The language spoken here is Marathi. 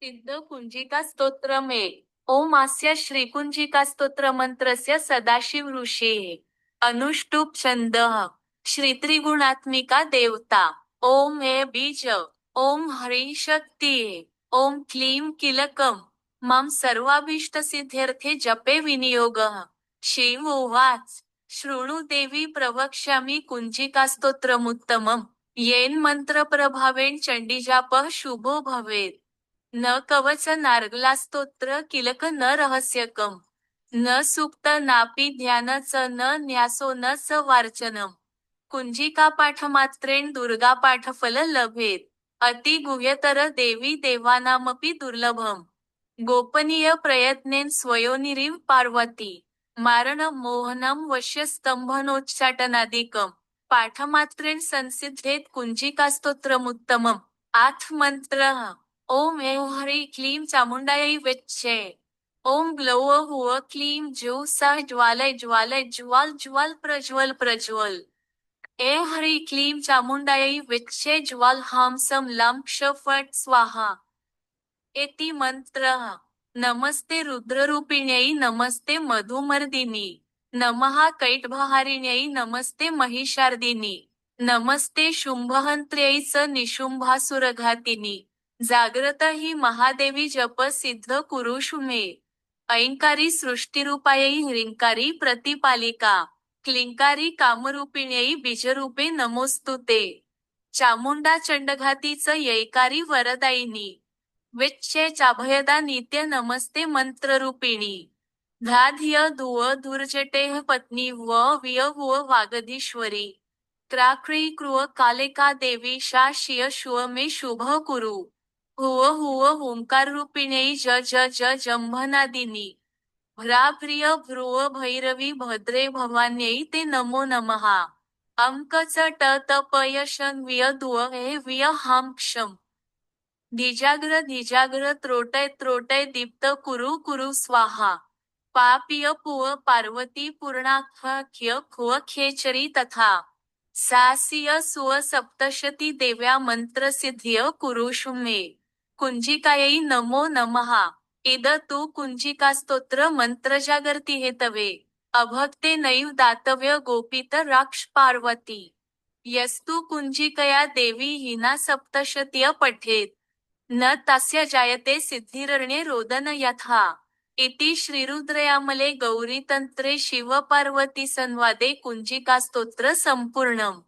सिद्ध कुंजिका स्तोत्रमे ओमास्य श्रीकुंजिका स्तोत्रमन्त्रस्य सदाशिव ऋषेः अनुष्टुप् छन्दः श्रीत्रिगुणात्मिका देवता ओम ए बीज ओम ह्रीं शक्तिये ओम क्लीं कीलकम् मम सर्वाभीष्टसिद्ध्यर्थे जपे विनियोगः शिव उवाच शृणु देवी प्रवक्ष्यामि कुंजिकास्तोत्रमुत्तमम् येन मंत्रप्रभावेण चण्डीजापः शुभो भवेत् न कवच नार्गला स्तोत्र किलक न रहस्यकम न सूक्त नापि ध्यानच न न्यासो न स वार्चनम कुंजिका पाठमात्रेण दुर्गा पाठफल लभेत अति गुह्यतर देवी देवानामपि दुर्लभम गोपनीय प्रयत्नेन स्वयोनिरिव पार्वती मारणं मोहनं वश्यस्तंभनोच्चाटनादिकं पाठमात्रेण संसिद्धेत कुंजिकास्तोत्रमुत्तमम् आथ मंत्रः ओम ऐं ह्रीं क्लीं चामुण्डायै विच्चे ओम ग्लौः हुः क्लीं जौः सः ज्वालय ज्वालय ज्वाल ज्वाल प्रज्वल प्रज्वल ऐं ह्रीं क्लीं चामुण्डायै विच्चे ज्वाल ह्रां सं लां क्ष फट् स्वाहा एति मंत्रः नमस्ते रुद्ररूपिण्यै नमस्ते मधुमर्दिनी नमः कैटभहारिण्यै नमस्ते महिषार्दिनी नमस्ते शुंभहन्त्र्यै स निशुंभासुरघातिनी जाग्रत ही महादेवी जप सिद्ध कुरुषु मे ऐंकारी सृष्टिरूपायै ह्रींकारी प्रतिपालिका क्लिंकारी कामरूपिण्यै बीजरूपे नमोस्तुते चामुंडा चंडघातीच यैकारी वरदायिनी विच्चे चाभयदा नित्य नमस्ते मंत्ररूपिणी धाधिय धुव धुर्जटेह पत्नी व विय हुव वागधीश्वरी क्राक्री क्रुव कालिका देवी शा शिय शुव मे शुभ कुरु हुव हुव ओंकार रूपिण्यै ज ज ज जंभनादिनी भ्राभ्रिय भ्रुव भैरवी भद्रे भवान्यै ते नमो नमः अंक च ट त प य शन विय दुव हे विय हां क्षम धीजाग्र त्रोटय त्रोटय दीप्त कुरु कुरु स्वाहा पापिय पुव पार्वती पूर्णाख्य खुव खेचरी तथा सासिय सुव सप्तशती देव्या मंत्रसिद्धिय कुरुषु मे कुंजिकायै नमो नमः इद तु कुंजिकास्तोत्र मंत्रजागर्ति हेतवे अभक्ते नैव दातव्य गोपित राक्ष पार्वती यस्तु कुंजिकया देवी हिना सप्तशतीय पठेत न तस्य जायते सिद्धिरण्ये रोदन यथा इति श्रीरुद्रयामले गौरीतंत्रे शिवपार्वती संवादे कुंजिकास्तोत्र संपूर्णम्।